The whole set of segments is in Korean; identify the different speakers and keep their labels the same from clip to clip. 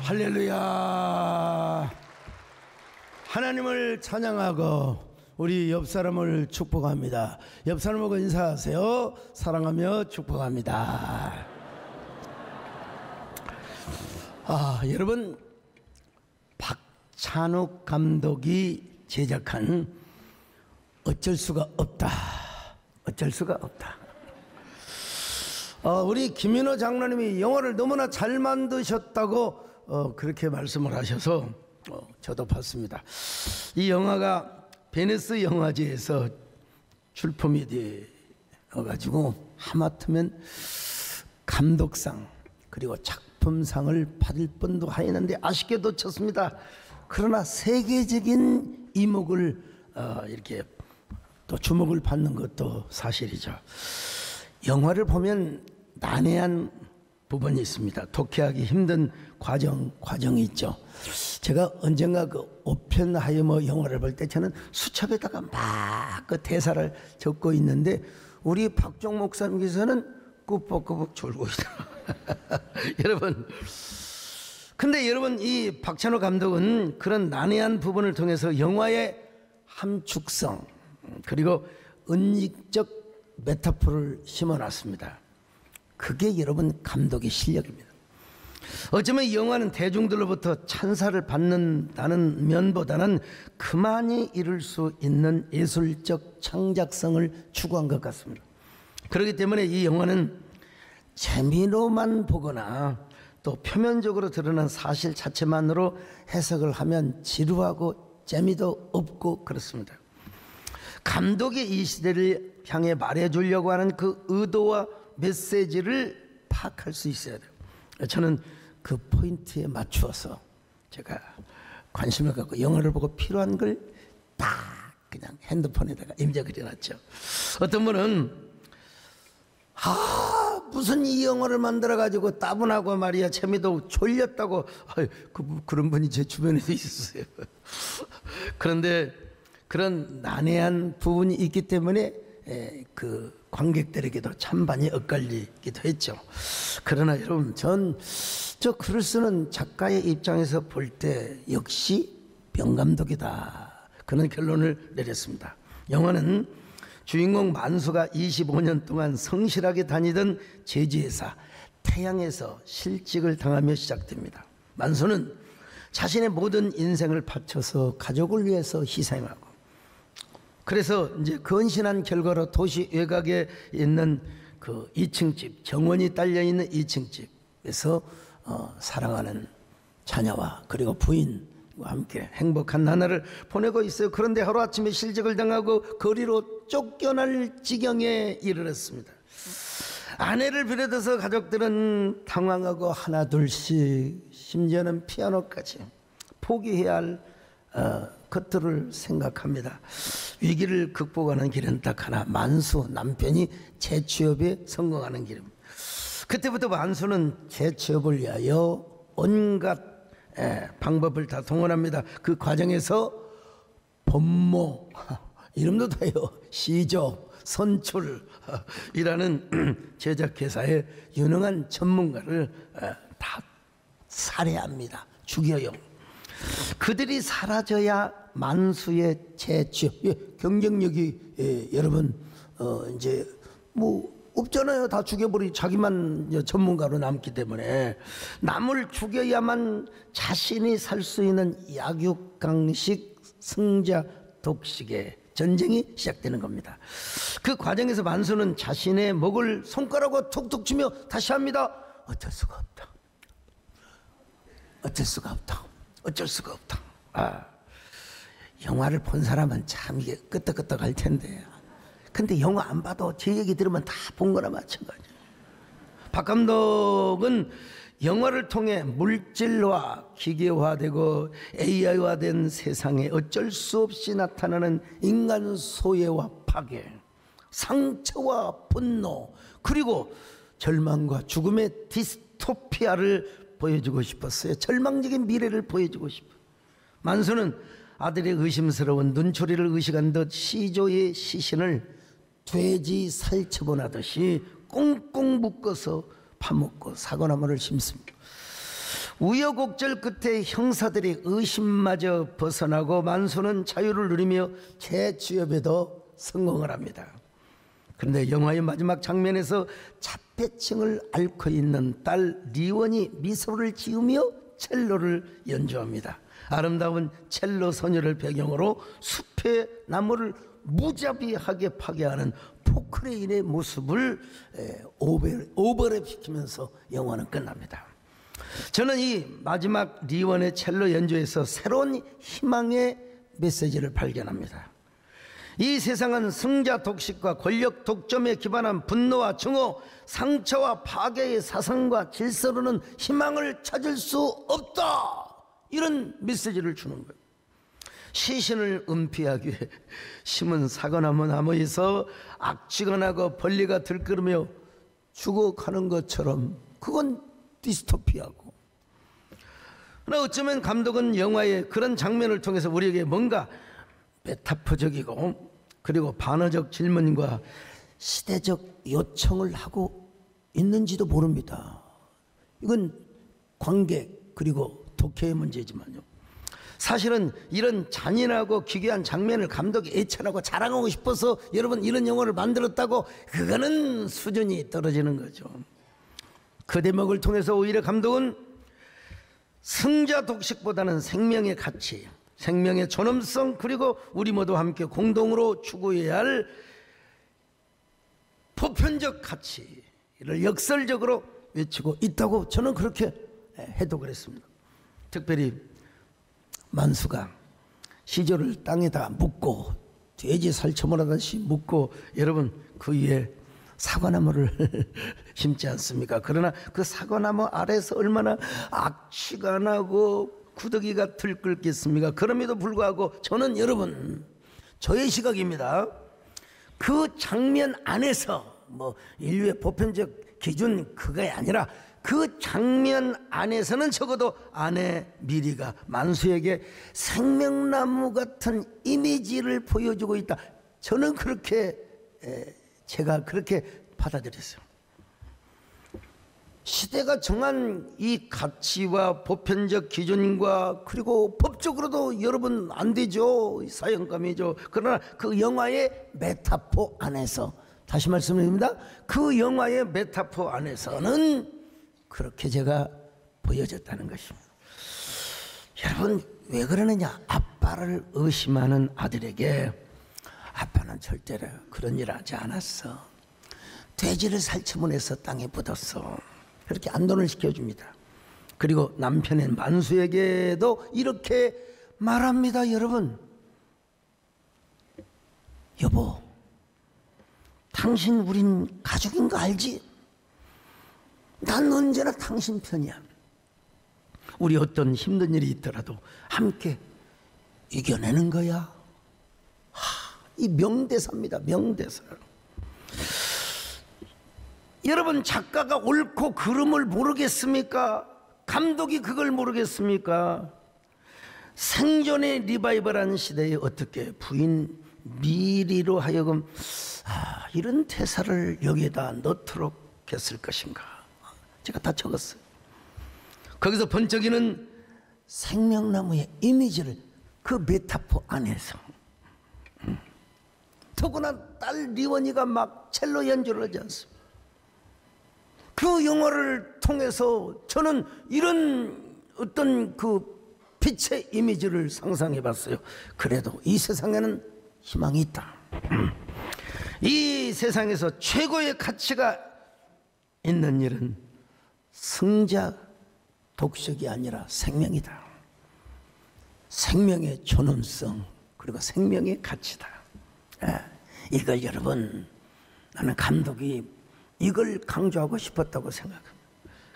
Speaker 1: 할렐루야. 하나님을 찬양하고 우리 옆 사람을 축복합니다. 옆 사람하고 인사하세요. 사랑하며 축복합니다. 여러분, 박찬욱 감독이 제작한 어쩔 수가 없다. 어쩔 수가 없다. 우리 김인호 장로님이 영화를 너무나 잘 만드셨다고 그렇게 말씀을 하셔서 저도 봤습니다. 이 영화가 베네스 영화제에서 출품이 되어가지고 하마터면 감독상 그리고 작품상을 받을 뻔도 하였는데 아쉽게 놓쳤습니다. 그러나 세계적인 이목을 이렇게 또 주목을 받는 것도 사실이죠. 영화를 보면 난해한 부분이 있습니다. 독해하기 힘든 과정이 있죠. 제가 언젠가 그 오펜하이머 영화를 볼 때 저는 수첩에다가 막 그 대사를 적고 있는데 우리 박종 목사님께서는 꾸벅꾸벅 졸고 있다. 근데 여러분, 이 박찬호 감독은 그런 난해한 부분을 통해서 영화의 함축성 그리고 은닉적 메타포를 심어놨습니다. 그게 여러분 감독의 실력입니다. 어쩌면 이 영화는 대중들로부터 찬사를 받는다는 면보다는 그만이 이룰 수 있는 예술적 창작성을 추구한 것 같습니다. 그렇기 때문에 이 영화는 재미로만 보거나 또 표면적으로 드러난 사실 자체만으로 해석을 하면 지루하고 재미도 없고 그렇습니다. 감독이 이 시대를 향해 말해주려고 하는 그 의도와 메시지를 파악할 수 있어야 돼요. 저는 그 포인트에 맞추어서 제가 관심을 갖고 영화를 보고 필요한 걸 딱 그냥 핸드폰에다가 임자 그려놨죠. 어떤 분은 무슨 이 영화를 만들어가지고 따분하고 말이야 재미도 졸렸다고 그런 분이 제 주변에도 있었어요. 그런데 그런 난해한 부분이 있기 때문에 그 관객들에게도 찬반이 엇갈리기도 했죠. 그러나 여러분, 저 글을 쓰는 작가의 입장에서 볼 때 역시 명감독이다, 그런 결론을 내렸습니다. 영화는 주인공 만수가 25년 동안 성실하게 다니던 제주회사 태양에서 실직을 당하며 시작됩니다. 만수는 자신의 모든 인생을 바쳐서 가족을 위해서 희생하고, 그래서 이제 건신한 결과로 도시 외곽에 있는 그 2층 집, 정원이 딸려 있는 2층 집에서 사랑하는 자녀와 그리고 부인과 함께 행복한 나날을 보내고 있어요. 그런데 하루아침에 실직을 당하고 거리로 쫓겨날 지경에 이르렀습니다. 아내를 비롯해서 가족들은 당황하고 하나둘씩, 심지어는 피아노까지 포기해야 할 것들을 생각합니다. 위기를 극복하는 길은 딱 하나, 만수 남편이 재취업에 성공하는 길입니다. 그때부터 만수는 재취업을 위하여 온갖 방법을 다 동원합니다. 그 과정에서 법모, 이름도 다요, 시조, 선출이라는 제작회사의 유능한 전문가를 다 살해합니다. 죽여요. 그들이 사라져야 만수의 재취업, 경쟁력이 여러분 이제 뭐 없잖아요. 다 죽여버리, 자기만 전문가로 남기 때문에 남을 죽여야만 자신이 살 수 있는 약육강식 승자 독식의 전쟁이 시작되는 겁니다. 그 과정에서 만수는 자신의 목을 손가락으로 툭툭 치며 다시 합니다. 어쩔 수가 없다. 어쩔 수가 없다. 어쩔 수가 없다. 영화를 본 사람은 참 이게 끄떡끄떡할 텐데, 근데 영화 안 봐도 제 얘기 들으면 다 본 거나 마찬가지. 박 감독은 영화를 통해 물질화, 기계화되고 AI화된 세상에 어쩔 수 없이 나타나는 인간 소외와 파괴, 상처와 분노, 그리고 절망과 죽음의 디스토피아를 보여주고 싶었어요. 절망적인 미래를 보여주고 싶어요. 만수는 아들의 의심스러운 눈초리를 의식한 듯 시조의 시신을 돼지 살처분하듯이 꽁꽁 묶어서 파묻고 사과나무를 심습니다. 우여곡절 끝에 형사들의 의심마저 벗어나고 만수는 자유를 누리며 재취업에도 성공을 합니다. 그런데 영화의 마지막 장면에서 자폐증을 앓고 있는 딸 리원이 미소를 지으며 첼로를 연주합니다. 아름다운 첼로 소녀를 배경으로 숲의 나무를 무자비하게 파괴하는 포크레인의 모습을 오버랩시키면서 영화는 끝납니다. 저는 이 마지막 리원의 첼로 연주에서 새로운 희망의 메시지를 발견합니다. 이 세상은 승자 독식과 권력 독점에 기반한 분노와 증오, 상처와 파괴의 사상과 질서로는 희망을 찾을 수 없다, 이런 메시지를 주는 거예요. 시신을 은폐하기 위해 심은 사과나무 나무에서 악취가 나고 벌레가 들끓으며 죽어가는 것처럼, 그건 디스토피아고. 그러나 어쩌면 감독은 영화의 그런 장면을 통해서 우리에게 뭔가 메타포적이고 그리고 반어적 질문과 시대적 요청을 하고 있는지도 모릅니다. 이건 관객 그리고 독해의 문제지만요, 사실은 이런 잔인하고 기괴한 장면을 감독이 애찬하고 자랑하고 싶어서 여러분 이런 영화를 만들었다고, 그거는 수준이 떨어지는 거죠. 그 대목을 통해서 오히려 감독은 승자 독식보다는 생명의 가치, 생명의 존엄성, 그리고 우리 모두 함께 공동으로 추구해야 할 보편적 가치를 역설적으로 외치고 있다고 저는 그렇게 해독을 했습니다. 특별히 만수가 시조를 땅에다 묻고 돼지 살처분하듯이 묻고, 여러분 그 위에 사과나무를 심지 않습니까? 그러나 그 사과나무 아래서 얼마나 악취가 나고 구더기가 들끓겠습니까? 그럼에도 불구하고 저는, 여러분 저의 시각입니다, 그 장면 안에서 뭐 인류의 보편적 기준 그게 아니라 그 장면 안에서는 적어도 아내 미리가 만수에게 생명나무 같은 이미지를 보여주고 있다. 저는 그렇게, 제가 그렇게 받아들였어요. 시대가 정한 이 가치와 보편적 기준과 그리고 법적으로도 여러분 안 되죠. 사형감이죠. 그러나 그 영화의 메타포 안에서, 다시 말씀드립니다, 그 영화의 메타포 안에서는 그렇게 제가 보여졌다는 것입니다. 여러분 왜 그러느냐? 아빠를 의심하는 아들에게 아빠는 절대로 그런 일 하지 않았어, 돼지를 살처분해서 땅에 묻었어, 그렇게 안도를 시켜줍니다. 그리고 남편의 만수에게도 이렇게 말합니다. 여러분, 여보, 당신 우린 가족인 거 알지? 난 언제나 당신 편이야. 우리 어떤 힘든 일이 있더라도 함께 이겨내는 거야. 이 명대사입니다. 명대사. 여러분 작가가 옳고 그름을 모르겠습니까? 감독이 그걸 모르겠습니까? 생존의 리바이벌한 시대에 어떻게 부인 미리로 하여금 이런 대사를 여기에다 넣도록 했을 것인가? 제가 다 적었어요. 거기서 번쩍이는 생명나무의 이미지를 그 메타포 안에서, 더구나 딸 리원이가 막 첼로 연주를 하지 않습니까? 그 영화를 통해서 저는 이런 어떤 그 빛의 이미지를 상상해 봤어요. 그래도 이 세상에는 희망이 있다. 이 세상에서 최고의 가치가 있는 일은 승자 독식이 아니라 생명이다. 생명의 존엄성, 그리고 생명의 가치다. 이걸 여러분, 나는 감독이 이걸 강조하고 싶었다고 생각합니다.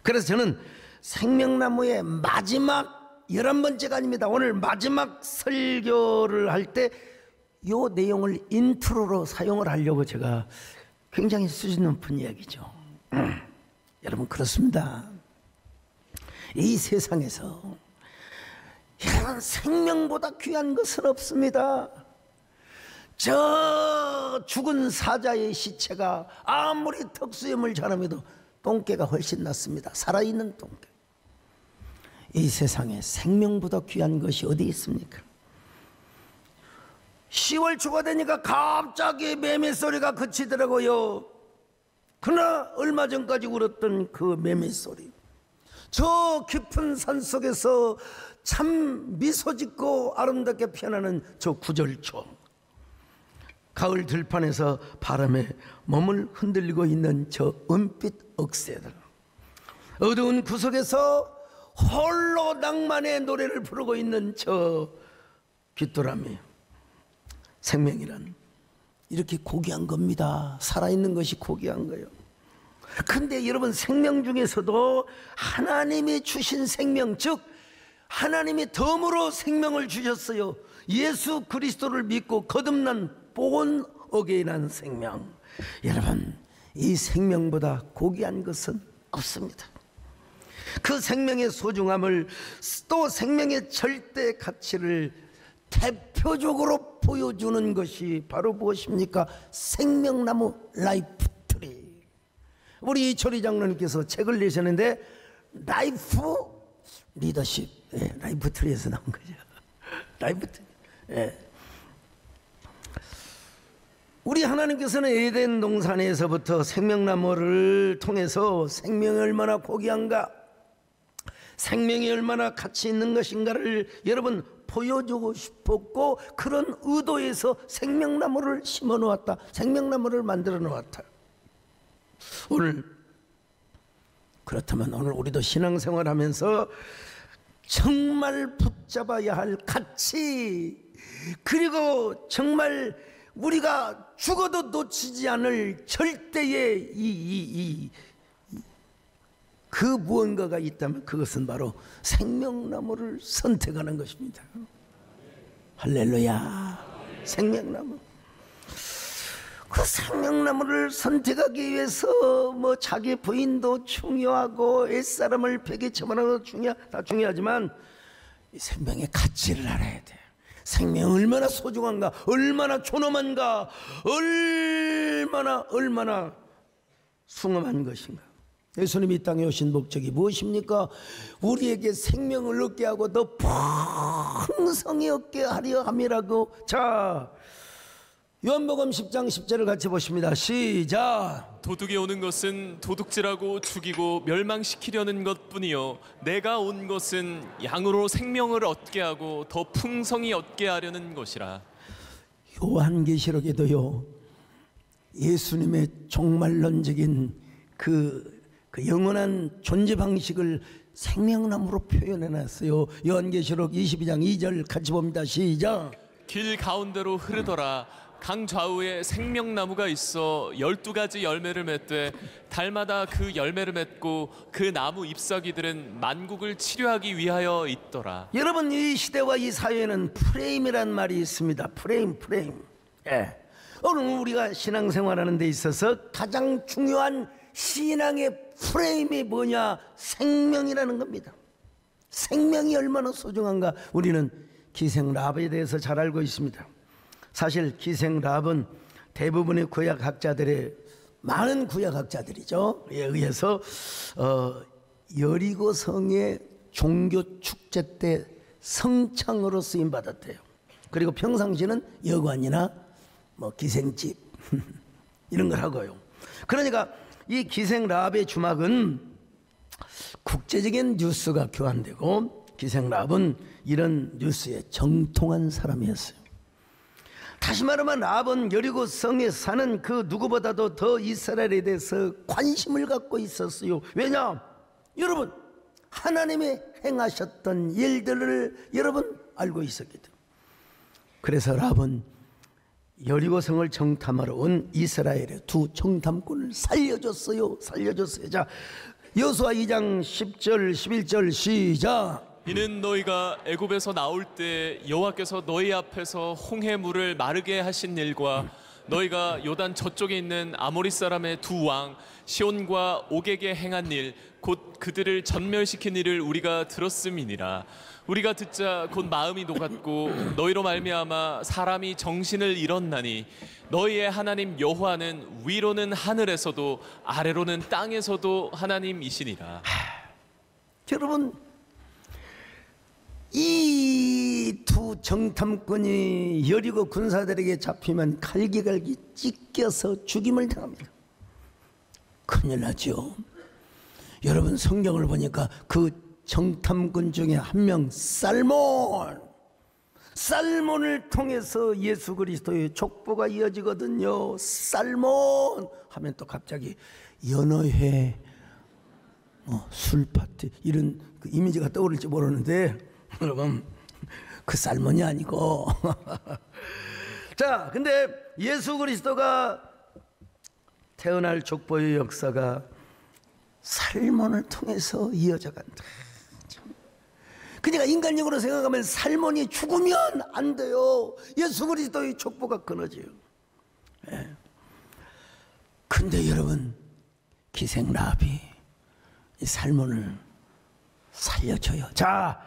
Speaker 1: 그래서 저는 생명나무의 마지막 11번째가 아닙니다. 오늘 마지막 설교를 할 때 이 내용을 인트로로 사용을 하려고 제가 굉장히 수준 높은 이야기죠. 여러분, 그렇습니다. 이 세상에서 여러분, 생명보다 귀한 것은 없습니다. 저 죽은 사자의 시체가 아무리 턱수염을 자라매도 똥개가 훨씬 낫습니다. 살아있는 똥개. 이 세상에 생명보다 귀한 것이 어디 있습니까? 10월 초가 되니까 갑자기 매미 소리가 그치더라고요. 그러나 얼마 전까지 울었던 그 매미 소리, 저 깊은 산속에서 참 미소 짓고 아름답게 피어나는 저 구절초, 가을 들판에서 바람에 몸을 흔들리고 있는 저 은빛 억새들, 어두운 구석에서 홀로 낭만의 노래를 부르고 있는 저 귀뚜라미. 생명이란 이렇게 고귀한 겁니다. 살아있는 것이 고귀한 거예요. 근데 여러분, 생명 중에서도 하나님이 주신 생명, 즉 하나님이 덤으로 생명을 주셨어요. 예수 그리스도를 믿고 거듭난 born again한 생명. 여러분, 이 생명보다 고귀한 것은 없습니다. 그 생명의 소중함을, 또 생명의 절대 가치를 대표적으로 보여주는 것이 바로 무엇입니까? 생명나무 라이프트리. 우리 이철희 장로님께서 책을 내셨는데 라이프 리더십, 라이프트리에서 나온 거죠. 라이프트리. 우리 하나님께서는 에덴 동산에서부터 생명나무를 통해서 생명이 얼마나 고귀한가, 생명이 얼마나 가치 있는 것인가를 여러분 보여주고 싶었고, 그런 의도에서 생명나무를 심어 놓았다. 생명나무를 만들어 놓았다. 그렇다면 오늘 우리도 신앙생활 하면서 정말 붙잡아야 할 가치, 그리고 정말 우리가 죽어도 놓치지 않을 절대의 그 무언가가 있다면 그것은 바로 생명나무를 선택하는 것입니다. 할렐루야. 생명나무. 그 생명나무를 선택하기 위해서 뭐 자기 부인도 중요하고 옛사람을 베개 쳐만하고 다 중요하지만 이 생명의 가치를 알아야 돼. 생명이 얼마나 소중한가, 얼마나 존엄한가, 얼마나 숭엄한 것인가. 예수님이 이 땅에 오신 목적이 무엇입니까? 우리에게 생명을 얻게 하고 더 풍성히 얻게 하려 함이라고. 자, 요한복음 10장 10절을 같이 보십니다. 시작.
Speaker 2: 도둑이 오는 것은 도둑질하고 죽이고 멸망시키려는 것뿐이요 내가 온 것은 양으로 생명을 얻게 하고 더 풍성히 얻게 하려는 것이라.
Speaker 1: 요한계시록에도요, 예수님의 종말론적인 그 영원한 존재 방식을 생명나무로 표현해놨어요. 요한계시록 22장 2절 같이 봅니다. 시작.
Speaker 2: 길 가운데로 흐르더라. 강 좌우에 생명나무가 있어 12가지 열매를 맺되 달마다 그 열매를 맺고 그 나무 잎사귀들은 만국을 치료하기 위하여 있더라.
Speaker 1: 여러분, 이 시대와 이 사회에는 프레임이란 말이 있습니다. 프레임. 오늘 우리가 신앙생활하는 데 있어서 가장 중요한 신앙의 프레임이 뭐냐? 생명이라는 겁니다. 생명이 얼마나 소중한가 우리는 기생라합에 대해서 잘 알고 있습니다. 사실 기생라합은 대부분의 구약학자들의, 많은 구약학자들이죠, 에 의해서 여리고 성의 종교 축제 때 성창으로 쓰임 받았대요. 그리고 평상시는 여관이나 뭐 기생집 이런 걸 하고요. 그러니까 이 기생라합의 주막은 국제적인 뉴스가 교환되고, 기생라합은 이런 뉴스에 정통한 사람이었어요. 다시 말하면 라합은 여리고 성에 사는 그 누구보다도 더 이스라엘에 대해서 관심을 갖고 있었어요. 왜냐? 여러분, 하나님이 행하셨던 일들을 여러분 알고 있었기 때문에. 그래서 랍은 여리고성을 정탐하러 온 이스라엘의 두 정탐꾼을 살려줬어요. 자, 여호수아 2장 10절 11절 시작.
Speaker 2: 이는 너희가 애굽에서 나올 때 여호와께서 너희 앞에서 홍해 물을 마르게 하신 일과 너희가 요단 저쪽에 있는 아모리 사람의 두 왕 시온과 옥에게 행한 일 곧 그들을 전멸시킨 일을 우리가 들었음이니라. 우리가 듣자 곧 마음이 녹았고 너희로 말미암아 사람이 정신을 잃었나니 너희의 하나님 여호와는 위로는 하늘에서도 아래로는 땅에서도 하나님이시니라.
Speaker 1: 여러분, 이 두 정탐꾼이 여리고 군사들에게 잡히면 갈기갈기 찢겨서 죽임을 당합니다. 큰일 나죠. 여러분, 성경을 보니까 그 정탐꾼 중에 한 명 살몬을 통해서 예수 그리스도의 족보가 이어지거든요. 살몬 하면 또 갑자기 연어회, 술파티 이런 그 이미지가 떠오를지 모르는데 여러분, 그 살몬이 아니고 자, 근데 예수 그리스도가 태어날 족보의 역사가 살몬을 통해서 이어져 간다. 그러니까 인간적으로 생각하면 살몬이 죽으면 안 돼요. 예수 그리스도의 족보가 끊어져요. 근데 여러분, 기생 랍이 이 살몬을 살려줘요. 자,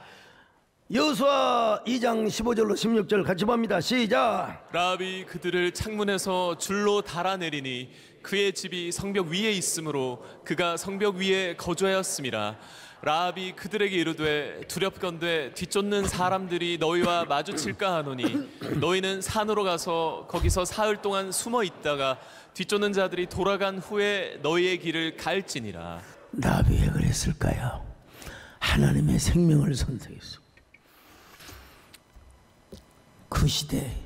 Speaker 1: 여호수아 2장 15절로 16절 같이 봅니다. 시작.
Speaker 2: 랍이 그들을 창문에서 줄로 달아내리니 그의 집이 성벽 위에 있으므로 그가 성벽 위에 거주하였음이라. 랍이 그들에게 이르되 두렵건대 뒤쫓는 사람들이 너희와 마주칠까 하노니 너희는 산으로 가서 거기서 사흘 동안 숨어 있다가 뒤쫓는 자들이 돌아간 후에 너희의 길을 갈지니라.
Speaker 1: 랍이 왜 그랬을까요? 하나님의 생명을 선택했어. 그 시대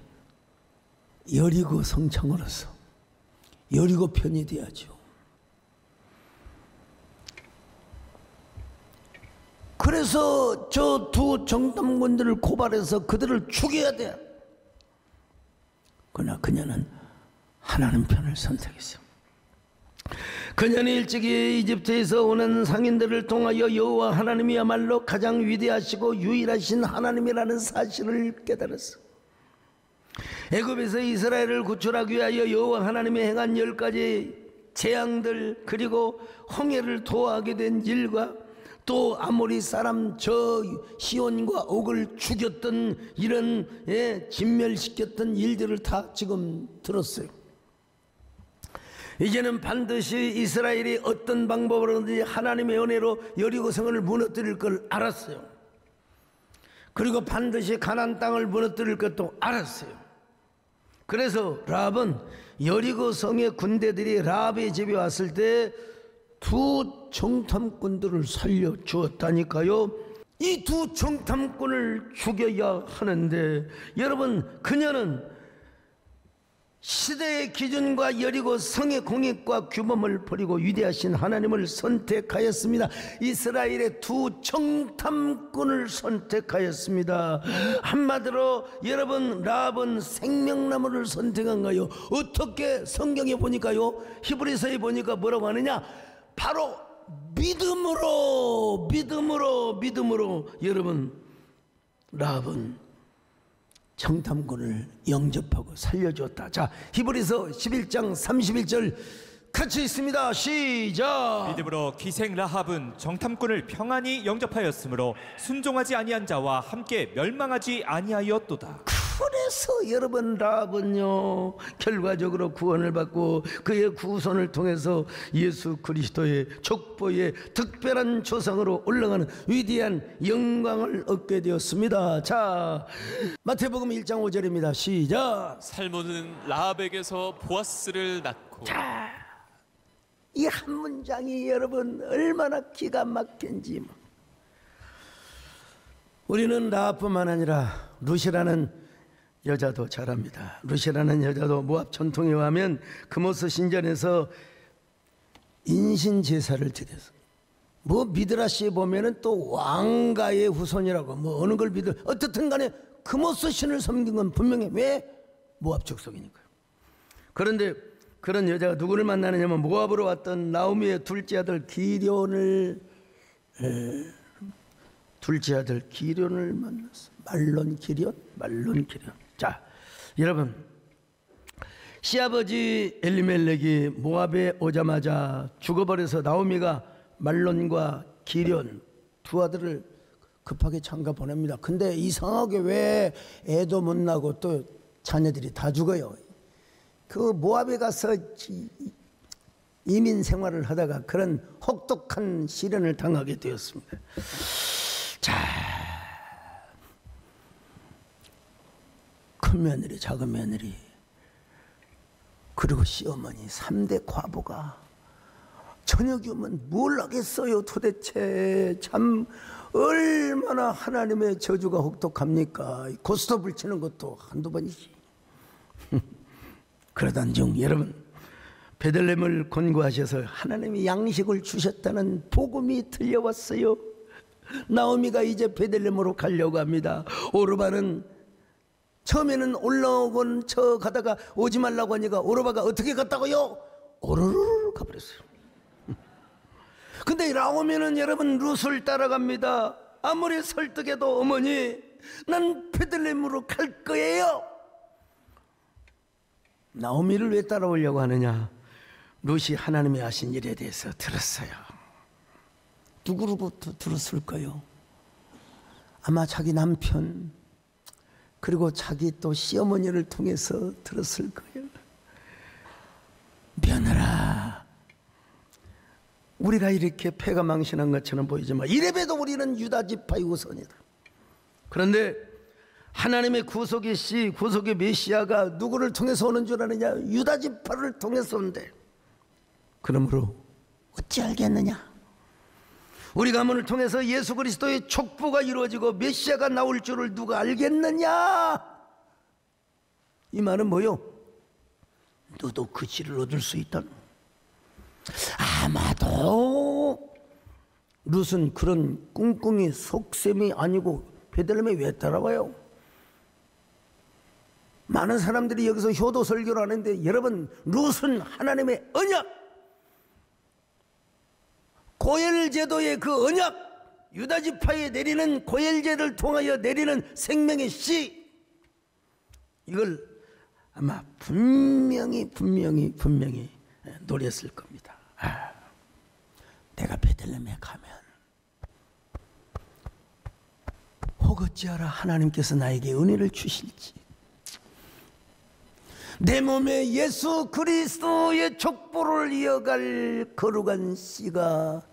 Speaker 1: 여리고 성청으로서 여리고 편이 돼야죠. 그래서 저 두 정탐꾼들을 고발해서 그들을 죽여야 돼. 그러나 그녀는 하나님 편을 선택했어. 그녀는 일찍이 이집트에서 오는 상인들을 통하여 여호와 하나님이야말로 가장 위대하시고 유일하신 하나님이라는 사실을 깨달았어. 애굽에서 이스라엘을 구출하기 위하여 여호와 하나님이 행한 10가지 재앙들, 그리고 홍해를 도하게 된 일과 또 아모리 사람 저 시온과 옥을 죽였던 이런 진멸시켰던 일들을 다 지금 들었어요. 이제는 반드시 이스라엘이 어떤 방법으로든지 하나님의 은혜로 여리고성을 무너뜨릴 걸 알았어요. 그리고 반드시 가나안 땅을 무너뜨릴 것도 알았어요. 그래서 랍은 여리고성의 군대들이 랍의 집에 왔을 때 두 정탐꾼들을 살려주었다니까요. 이 두 정탐꾼을 죽여야 하는데 여러분, 그녀는 시대의 기준과 여리고 성의 공익과 규범을 버리고 위대하신 하나님을 선택하였습니다. 이스라엘의 두 정탐꾼을 선택하였습니다. 한마디로 여러분, 랍은 생명나무를 선택한가요? 어떻게? 성경에 보니까요, 히브리서에 보니까 뭐라고 하느냐, 바로 믿음으로 여러분, 랍은 정탐꾼을 영접하고 살려줬다. 자, 히브리서 11장 31절 같이 있습니다. 시작.
Speaker 3: 믿음으로 기생 라합은 정탐꾼을 평안히 영접하였으므로 순종하지 아니한 자와 함께 멸망하지 아니하였도다.
Speaker 1: 그래서 여러분, 랍은요 결과적으로 구원을 받고 그의 구손을 통해서 예수 그리스도의 족보의 특별한 조상으로 올라가는 위대한 영광을 얻게 되었습니다. 자, 마태복음 1장 5절입니다. 시작.
Speaker 2: 살몬은 라합에게서 보아스를 낳고.
Speaker 1: 자, 이 한 문장이 여러분 얼마나 기가 막힌지. 우리는 라합뿐만 아니라 루시라는 여자도 잘합니다. 루시라는 여자도 모압 전통에 의하면 금오스 신전에서 인신 제사를 드려서, 뭐 미드라시에 보면은 또 왕가의 후손이라고 뭐 어느 걸 믿을, 어떻든 간에 크모스 신을 섬긴 건 분명해. 왜? 모압 족속이니까요. 그런데 그런 여자가 누구를 만나느냐면 모압으로 왔던 나오미의 둘째 아들 기련을 만났어. 말론 기련. 자, 여러분, 시아버지 엘리멜렉이 모압에 오자마자 죽어버려서 나오미가 말론과 기련 두 아들을 급하게 장가 보냅니다. 근데 이상하게 왜 애도 못 나고 또 자녀들이 다 죽어요. 그 모압에 가서 이민 생활을 하다가 그런 혹독한 시련을 당하게 되었습니다. 자, 큰 며느리, 작은 며느리, 그리고 시어머니 3대 과부가 저녁이 오면 뭘 하겠어요 도대체. 참 얼마나 하나님의 저주가 혹독합니까. 고스톱을 치는 것도 한두 번이지. 그러던 중 여러분, 베들레헴을 권고하셔서 하나님이 양식을 주셨다는 복음이 들려왔어요. 나오미가 이제 베들레헴으로 가려고 합니다. 오르바는 처음에는 올라오곤 저 가다가 오지 말라고 하니까 오르바가 어떻게 갔다고요? 오르르 가버렸어요. 근데 나오미는 여러분 룻을 따라갑니다. 아무리 설득해도 어머니 난 베들레헴으로 갈 거예요. 나오미를 왜 따라오려고 하느냐? 룻이 하나님이 하신 일에 대해서 들었어요. 누구로부터 들었을까요? 아마 자기 남편 그리고 자기 또 시어머니를 통해서 들었을 거예요. 며느라, 우리가 이렇게 패가 망신한 것처럼 보이지만 이래봬도 우리는 유다 지파의 우선이다. 그런데 하나님의 구속의 씨, 구속의 메시아가 누구를 통해서 오는 줄 아느냐? 유다 지파를 통해서 온대. 그러므로 어찌 알겠느냐? 우리 가문을 통해서 예수 그리스도의 촉부가 이루어지고 메시아가 나올 줄을 누가 알겠느냐? 이 말은 뭐요? 너도 그 씨를 얻을 수 있다. 아마도 룻은 그런 꿍꿍이 속셈이 아니고 베들레헴에 왜 따라와요? 많은 사람들이 여기서 효도 설교를 하는데 여러분, 룻은 하나님의 언약, 고엘 제도의 그 언약, 유다 지파에 내리는 고엘 제도를 통하여 내리는 생명의 씨, 이걸 아마 분명히 노렸을 겁니다. 내가 베들레헴에 가면 혹 어찌하라 하나님께서 나에게 은혜를 주실지, 내 몸에 예수 그리스도의 족보를 이어갈 거룩한 씨가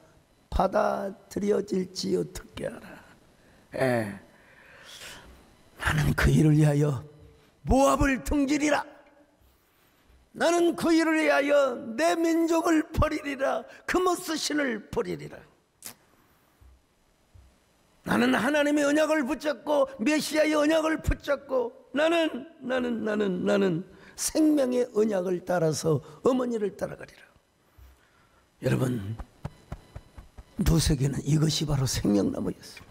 Speaker 1: 받아들여질지 어떻게 알아. 나는 그 일을 위하여 모압을 등지리라. 나는 그 일을 위하여 내 민족을 버리리라. 크모스 신을 버리리라. 나는 하나님의 언약을 붙잡고 메시아의 언약을 붙잡고 나는 생명의 언약을 따라서 어머니를 따라가리라. 여러분, 룻에게는 이것이 바로 생명나무였습니다.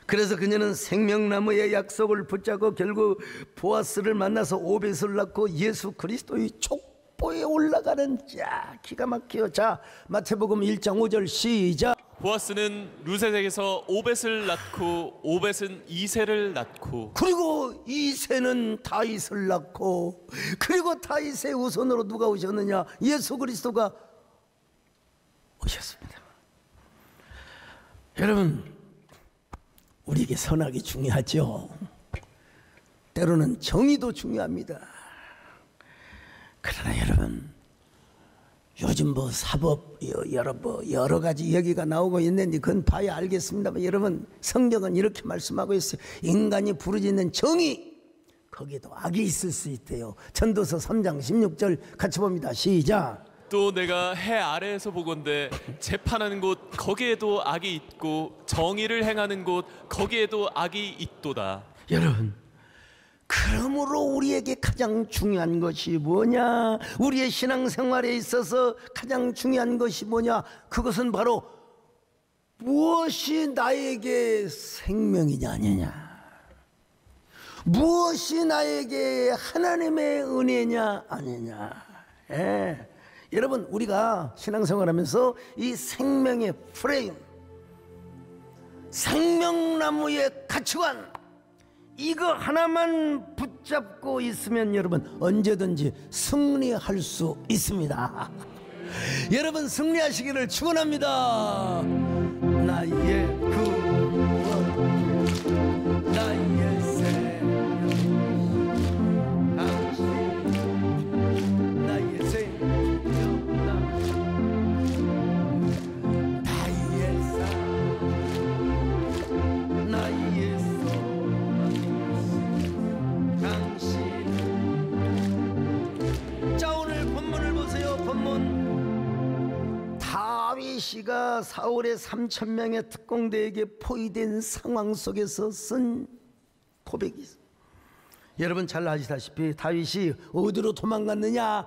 Speaker 1: 그래서 그녀는 생명나무의 약속을 붙잡고 결국 보아스를 만나서 오벳을 낳고 예수 그리스도의 족보에 올라가는, 자, 기가 막혀요. 자, 마태복음 1장 5절 시작.
Speaker 2: 보아스는 룻에게서 오벳을 낳고 오벳은 이새를 낳고
Speaker 1: 그리고 이새는 다윗을 낳고, 그리고 다윗의 후손으로 누가 오셨느냐? 예수 그리스도가 오셨습니다. 여러분, 우리에게 선악이 중요하죠. 때로는 정의도 중요합니다. 그러나 여러분, 요즘 뭐 사법 여러 가지 얘기가 나오고 있는데 그건 봐야 알겠습니다만, 여러분, 성경은 이렇게 말씀하고 있어요. 인간이 부르짖는 정의, 거기에도 악이 있을 수 있대요. 전도서 3장 16절 같이 봅니다. 시작.
Speaker 2: 또 내가 해 아래에서 보건대 재판하는 곳 거기에도 악이 있고 정의를 행하는 곳 거기에도 악이 있도다.
Speaker 1: 여러분, 그러므로 우리에게 가장 중요한 것이 뭐냐? 우리의 신앙생활에 있어서 가장 중요한 것이 뭐냐? 그것은 바로 무엇이 나에게 생명이냐 아니냐. 무엇이 나에게 하나님의 은혜냐 아니냐. 예. 여러분, 우리가 신앙생활하면서 이 생명의 프레임, 생명나무의 가치관, 이거 하나만 붙잡고 있으면 여러분 언제든지 승리할 수 있습니다. 여러분 승리하시기를 축원합니다. 나의 구원, 나의 생명, 당신 나의 생명, 나의 삶, 나의 소망, 당신. 자, 오늘 본문을 보세요. 본문. 다윗이가 사울의 3,000명의 특공대에게 포위된 상황 속에서 쓴 고백이 있어요. 여러분 잘 아시다시피 다윗이 어디로 도망갔느냐?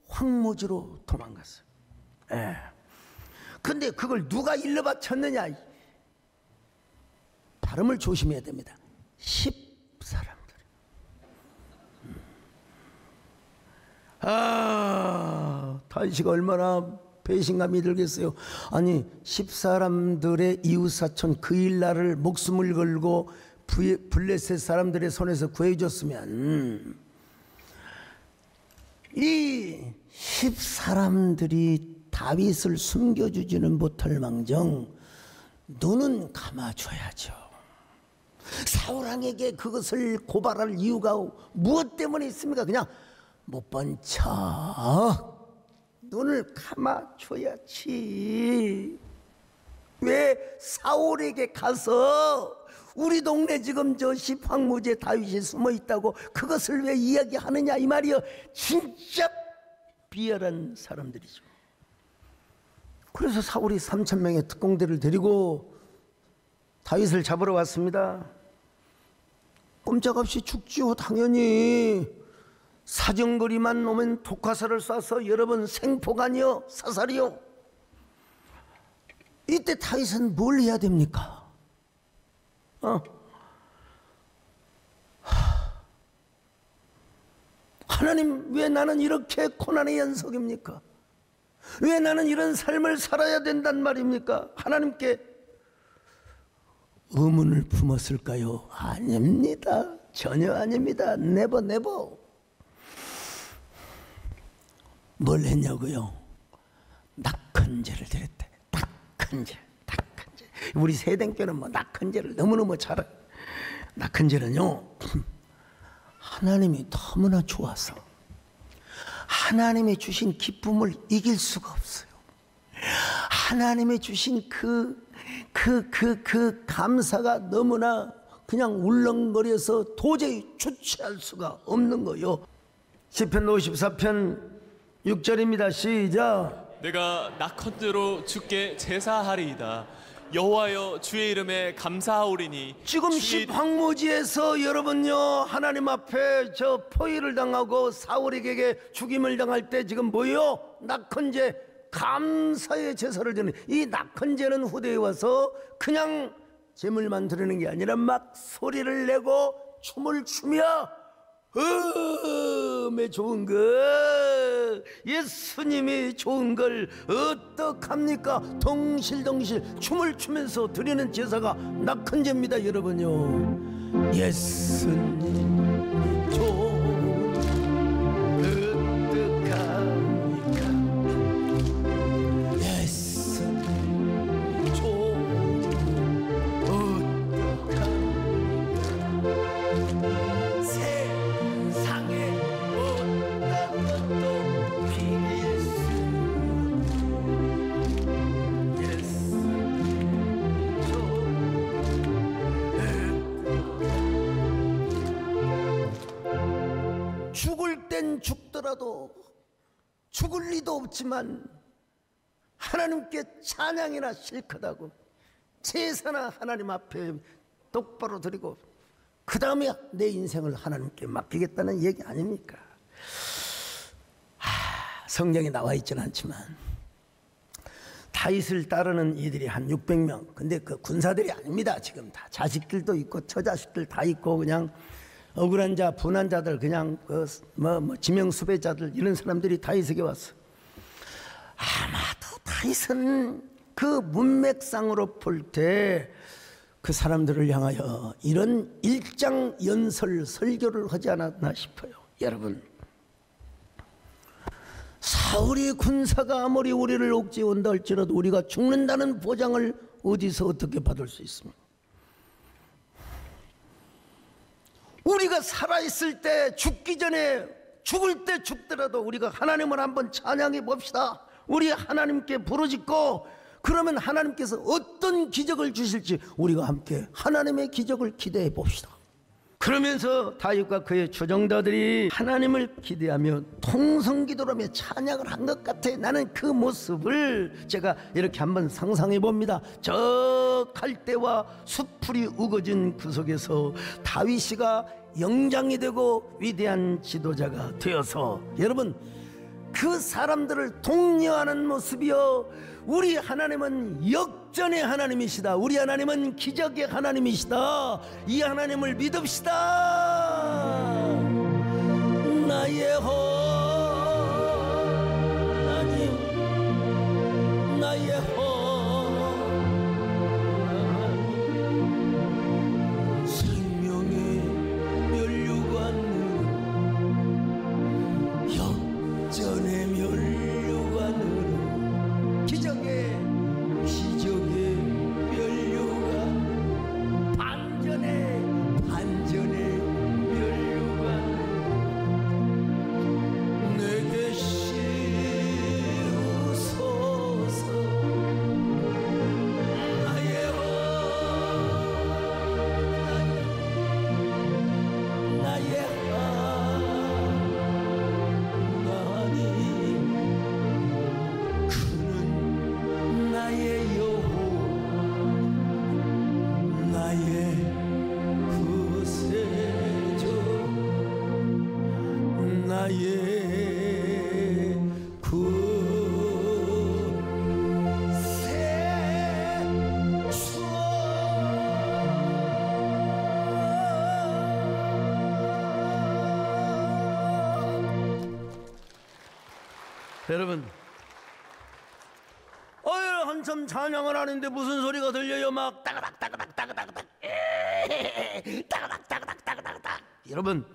Speaker 1: 십황무지로 도망갔어요. 예. 근데 그걸 누가 일러바쳤느냐? 발음을 조심해야 됩니다. 10사람들. 다윗이가 얼마나 배신감이 들겠어요. 아니 10사람들의 이웃사촌 그일라를 목숨을 걸고 블레셋 사람들의 손에서 구해줬으면 이 10사람들이 다윗을 숨겨주지는 못할 망정 눈은 감아줘야죠. 사울왕에게 그것을 고발할 이유가 무엇 때문에 있습니까? 그냥 못 본 척 눈을 감아줘야지. 왜 사울에게 가서 우리 동네 지금 저 십황무지에 다윗이 숨어 있다고 그것을 왜 이야기하느냐 이 말이요. 진짜 비열한 사람들이죠. 그래서 사울이 3,000명의 특공대를 데리고 다윗을 잡으러 왔습니다. 꼼짝없이 죽지요. 당연히 사정거리만 오면 독화살을 쏴서 여러분 생포간이요 사살이요. 이때 다윗은 뭘 해야 됩니까? 하나님, 왜 나는 이렇게 고난의 연속입니까? 왜 나는 이런 삶을 살아야 된단 말입니까? 하나님께 의문을 품었을까요? 아닙니다. 전혀 아닙니다. 네버 네버. 뭘 했냐고요? 낙헌제를 드렸대. 낙헌제. 우리 세대교는 뭐 낙헌제를 너무너무 잘 알아요. 낙헌제는요, 하나님이 너무나 좋아서 하나님이 주신 기쁨을 이길 수가 없어요. 하나님이 주신 그 감사가 너무나 그냥 울렁거려서 도저히 주체할 수가 없는 거요. 시편 54편 6절입니다. 시작.
Speaker 2: 내가 낙헌제로 주께 제사하리이다. 여호와여 주의 이름에 감사하오리니.
Speaker 1: 지금 십황무지에서 여러분요 하나님 앞에 저 포위를 당하고 사울에게 죽임을 당할 때 지금 뭐요? 낙헌제, 감사의 제사를 드리는 이 낙헌제는 후대에 와서 그냥 제물만 드리는 게 아니라 막 소리를 내고 춤을 추며 좋은 것, 예수님이 좋은 걸 어떡합니까? 덩실덩실 춤을 추면서 드리는 제사가 낙헌제입니다. 여러분요, 예수님 좋은 어떡합니까? 예수님 좋은 어떡합니까? 죽을 땐 죽더라도 죽을 리도 없지만 하나님께 찬양이나 실컷하고 제사나 하나님 앞에 똑바로 드리고 그 다음에 내 인생을 하나님께 맡기겠다는 얘기 아닙니까? 성경에 나와 있지는 않지만 다윗을 따르는 이들이 한 600명. 근데 그 군사들이 아닙니다. 지금 다 자식들도 있고 처자식들 다 있고 그냥 억울한 자, 분한 자들, 그냥 지명 수배자들, 이런 사람들이 다윗에게 왔어. 아마도 다윗은 그 문맥상으로 볼 때 그 사람들을 향하여 이런 일장연설 설교를 하지 않았나 싶어요. 여러분, 사울이 군사가 아무리 우리를 옥죄온다 할지라도 우리가 죽는다는 보장을 어디서 어떻게 받을 수 있습니까? 우리가 살아있을 때, 죽기 전에, 죽을 때 죽더라도 우리가 하나님을 한번 찬양해 봅시다. 우리 하나님께 부르짖고, 그러면 하나님께서 어떤 기적을 주실지 우리가 함께 하나님의 기적을 기대해 봅시다. 그러면서 다윗과 그의 추종자들이 하나님을 기대하며 통성기도라며 찬양을 한 것 같아. 나는 그 모습을 제가 이렇게 한번 상상해 봅니다. 저 갈대와 숲풀이 우거진 그 속에서 다윗이가 영장이 되고 위대한 지도자가 되어서, 여러분, 그 사람들을 독려하는 모습이요, 우리 하나님은 역전의 하나님이시다. 우리 하나님은 기적의 하나님이시다. 이 하나님을 믿읍시다. 나의 하나님, 나의 하나님, 생명의 면류관으로, 역전의 면류관으로, 기적의 면류관, 반전의 면류관, 내게 씌우소서. 나의 하나님, 나의 하나님, 그는 나의 여호와, 나의 구세주, 나의 구세주. 여러분, 한참 찬양을 하는데 무슨 소리가 들려요? 막 따그닥 따그닥 따그닥 따그닥 따그닥 따그닥. 여러분,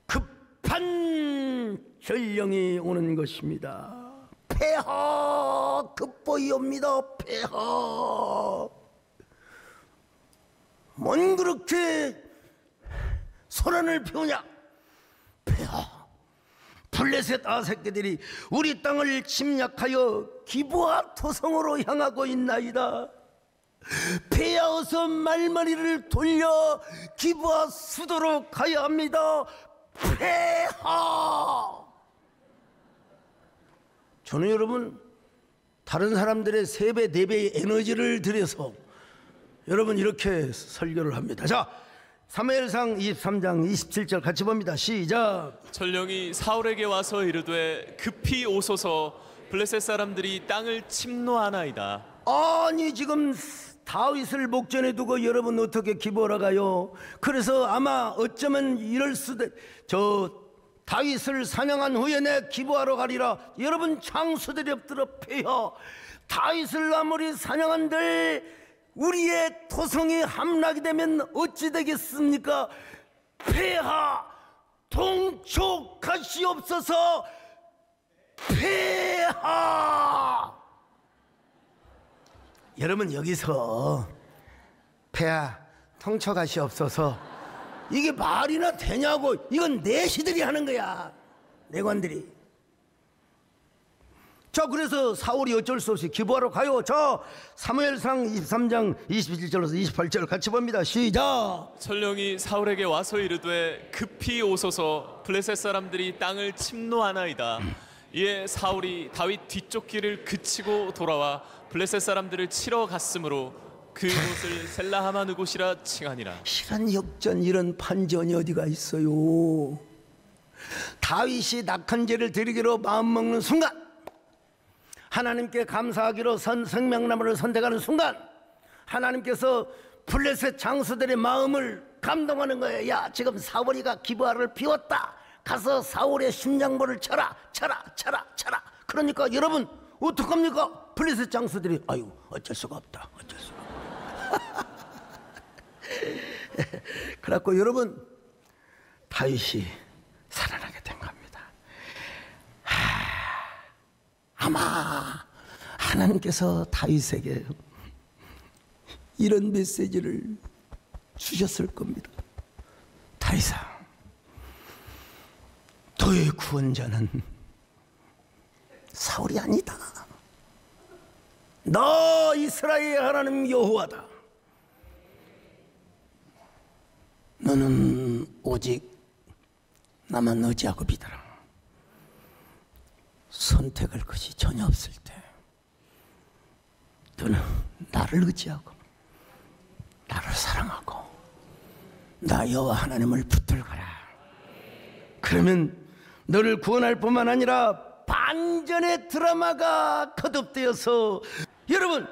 Speaker 1: 급한 전령이 오는 것입니다. 폐하 급보이 옵니다. 폐하. 뭔 그렇게 소란을 피우냐? 폐하, 블레셋 아새끼들이 우리 땅을 침략하여 기브아 토성으로 향하고 있나이다. 폐하어서 말머리를 돌려 기브아 수도로 가야 합니다. 폐하. 저는 여러분, 다른 사람들의 3배, 4배의 에너지를 들여서 여러분 이렇게 설교를 합니다. 자, 사무엘상 23장 27절 같이 봅니다. 시작.
Speaker 2: 전령이 사울에게 와서 이르되 급히 오소서, 블레셋 사람들이 땅을 침노하나이다.
Speaker 1: 아니, 지금 다윗을 목전에 두고 여러분 어떻게 기부하러 가요? 그래서 아마 어쩌면 이럴 수도, 다윗을 사냥한 후에 내 기부하러 가리라. 여러분, 장수들이 엎드려 폐하, 다윗을 아무리 사냥한들 우리의 토성이 함락이 되면 어찌 되겠습니까? 폐하, 통촉하시옵소서. 폐하. 여러분, 여기서 폐하 통촉하시옵소서, 이게 말이나 되냐고. 이건 내시들이 하는 거야, 내관들이. 자, 그래서 사울이 어쩔 수 없이 기부하러 가요. 자, 사무엘상 23장 27절에서 28절 같이 봅니다. 시작.
Speaker 2: 전령이 사울에게 와서 이르되 급히 오소서, 블레셋 사람들이 땅을 침노하나이다. 이에 사울이 다윗 뒤쪽 길을 그치고 돌아와 블레셋 사람들을 치러 갔으므로 그곳을 셀라하마느 곳이라 칭하니라.
Speaker 1: 이런 역전, 이런 판전이 어디가 있어요? 다윗이 낙한제를 드리기로 마음먹는 순간 하나님께 감사하기로 생명나무를 선택하는 순간 하나님께서 블레셋 장수들의 마음을 감동하는 거예요. 야, 지금 사울이가 기브아를 비웠다. 가서 사울의 심장부를 쳐라. 그러니까 여러분 어떡합니까? 블레셋 장수들이 아유 어쩔 수가 없다. 그래갖고 여러분 다윗이 살아나게 된 겁니다. 아마 하나님께서 다윗에게 이런 메시지를 주셨을 겁니다. 다윗아, 너의 구원자는 사울이 아니다. 너 이스라엘의 하나님 여호와다. 너는 오직 나만 의지하고 믿어라. 선택할 것이 전혀 없을 때 너는 나를 의지하고 나를 사랑하고 나 여호와 하나님을 붙들거라. 그러면 너를 구원할 뿐만 아니라 반전의 드라마가 거듭되어서 여러분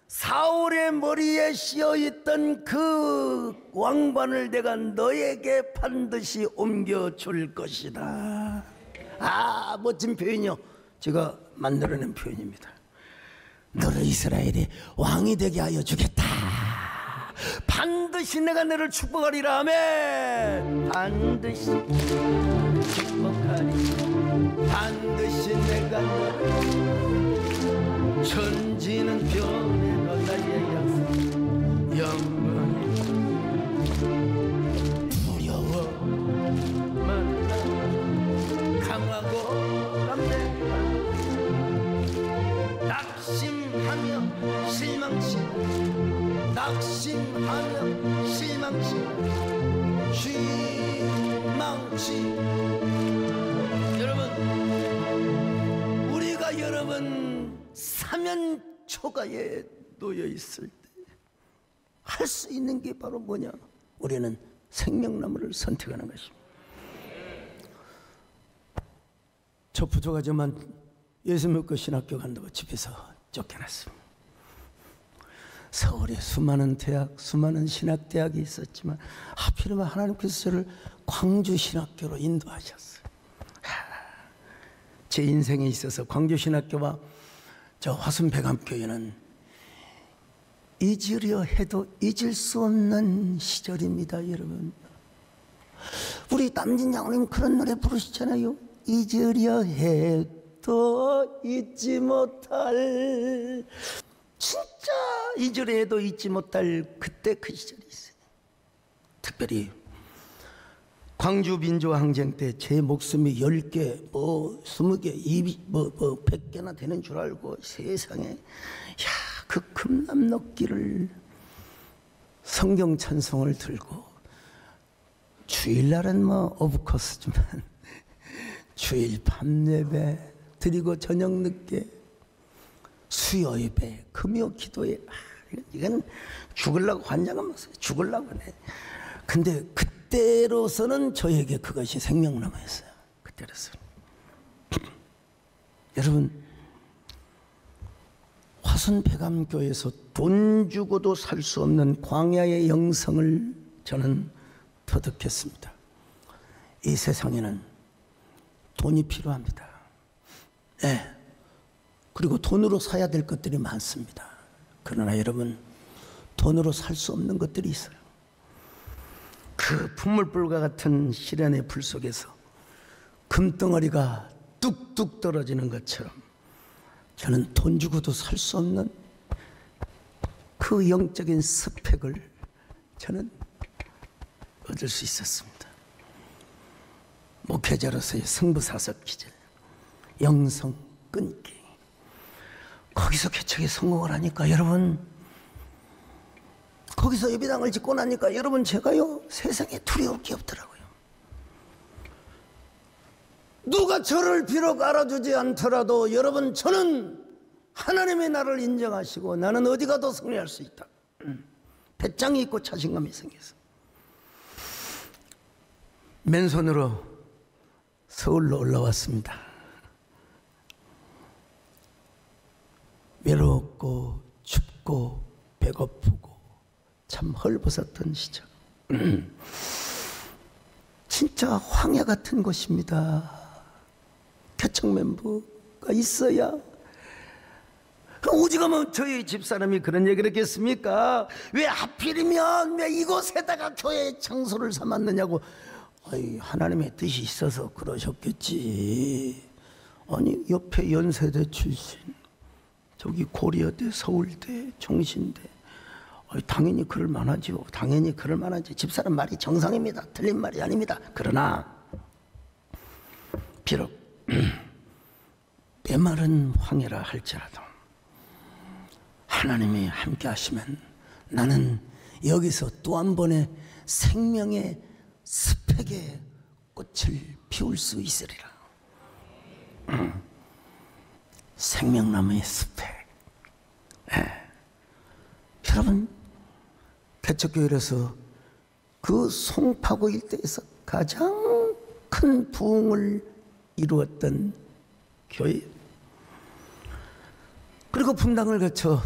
Speaker 1: 사울의 머리에 씌어있던 그 왕관을 내가 너에게 반드시 옮겨줄 것이다. 아, 멋진 표현이요. 제가 만들어낸 표현입니다. 너를 이스라엘의 왕이 되게 하여 주겠다. 반드시 내가 너를 축복하리라. 아멘. 반드시 축복하리. 반드시 내가 너를 천지는 변해도 나의 약속 영원히 두려워만 강하고 담대한 낙심하며 실망치 여러분 우리가 여러분 사면 초가에 놓여 있을 때 할 수 있는 게 바로 뭐냐? 우리는 생명나무를 선택하는 것입니다. 저 부족하지만 예수 믿고 신학교 간다고 집에서 쫓겨났습니다. 서울에 수많은 대학, 수많은 신학대학이 있었지만 하필이면 하나님께서 저를 광주신학교로 인도하셨어요. 제 인생에 있어서 광주신학교와 저 화순백암교회는 잊으려 해도 잊을 수 없는 시절입니다. 여러분 우리 남진 장로님 그런 노래 부르시잖아요. 잊으려 해도 잊지 못할, 진짜 잊으려 해도 잊지 못할 그때 그 시절이 있어요. 특별히 광주 민주항쟁 때 제 목숨이 10개, 20개, 100개나 되는 줄 알고 세상에 그 금남녹기를 성경 찬송을 들고 주일날은 오브코스지만 주일 밤 예배 드리고 저녁 늦게 수요 예배 금요 기도에 이건 죽으려고 환장한 모습, 죽으려고 해. 근데 그때로서는 저에게 그것이 생명나무였어요. 그때로서는. 여러분 화순백암교에서 돈 주고도 살 수 없는 광야의 영성을 저는 터득했습니다. 이 세상에는 돈이 필요합니다. 네. 그리고 돈으로 사야 될 것들이 많습니다. 그러나 여러분 돈으로 살 수 없는 것들이 있어요. 그 풍물불과 같은 시련의 불 속에서 금덩어리가 뚝뚝 떨어지는 것처럼 저는 돈 주고도 살 수 없는 그 영적인 스펙을 저는 얻을 수 있었습니다. 목회자로서의 승부사석 기질, 영성 끊기. 거기서 개척에 성공을 하니까 여러분, 거기서 예배당을 짓고 나니까 여러분 제가요 세상에 두려울 게 없더라고요. 누가 저를 비록 알아주지 않더라도 여러분 저는 하나님의 나를 인정하시고 나는 어디 가도 승리할 수 있다. 배짱이 있고 자신감이 생겨서 맨손으로 서울로 올라왔습니다. 외롭고 춥고 배고프고 참 헐벗었던 시절. 진짜 황야 같은 곳입니다. 개척 멤버가 있어야. 오직하면 저희 집사람이 그런 얘기를 했겠습니까? 왜 하필이면 왜 이곳에다가 교회 장소를 삼았느냐고. 아이, 하나님의 뜻이 있어서 그러셨겠지. 아니, 옆에 연세대 출신, 저기 고려대, 서울대, 종신대, 당연히 그럴 만하죠. 당연히 그럴 만하지. 집사람 말이 정상입니다. 틀린 말이 아닙니다. 그러나 비록 메마른 황해라 할지라도 하나님이 함께 하시면 나는 여기서 또 한 번의 생명의 스펙의 꽃을 피울 수 있으리라. 생명나무의 스펙. 여러분, 개척교회로서 그 송파구 일대에서 가장 큰 부흥을 이루었던 교회. 그리고 분당을 거쳐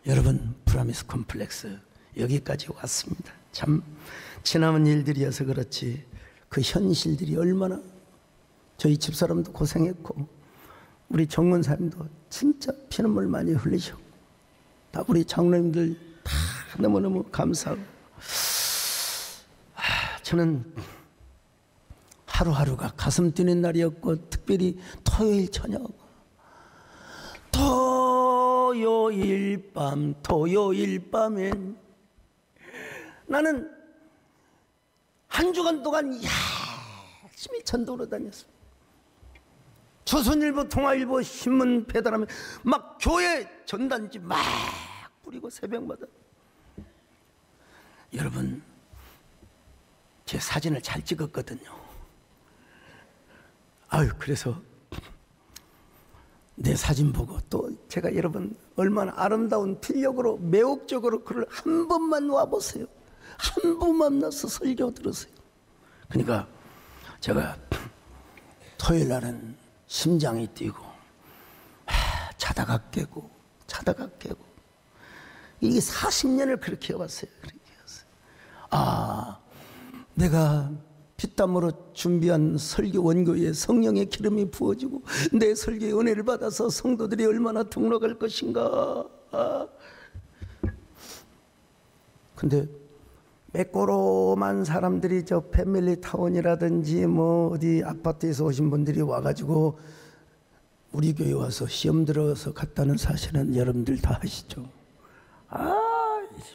Speaker 1: 여러분 프라미스 컴플렉스 여기까지 왔습니다. 참 지나온 일들이어서 그렇지 그 현실들이 얼마나 저희 집사람도 고생했고 우리 정문사님도 진짜 피눈물 많이 흘리셨고 다 우리 장로님들 다 너무너무 감사하고 저는 하루하루가 가슴 뛰는 날이었고 특별히 토요일 저녁 토요일 밤엔 나는 한 주간 동안 열심히 전도로 다녔어. 조선일보, 통화일보, 신문 배달하면 막 교회 전단지 막 뿌리고 새벽마다. 여러분, 제 사진을 잘 찍었거든요. 그래서 내 사진 보고 또 제가 여러분 얼마나 아름다운 필력으로 매혹적으로 그를 한 번만 와보세요. 한 번만 나서 설교 들으세요. 그러니까 제가 토요일 날은 심장이 뛰고 자다가 깨고 이게 40년을 그렇게 해왔어요. 내가 피땀으로 준비한 설교 원고에 성령의 기름이 부어지고 내 설교의 은혜를 받아서 성도들이 얼마나 등록할 것인가. 근데 매꼬로만 사람들이 저 패밀리타운이라든지 뭐 어디 아파트에서 오신 분들이 와가지고 우리 교회 와서 시험 들어서 갔다는 사실은 여러분들 다 아시죠?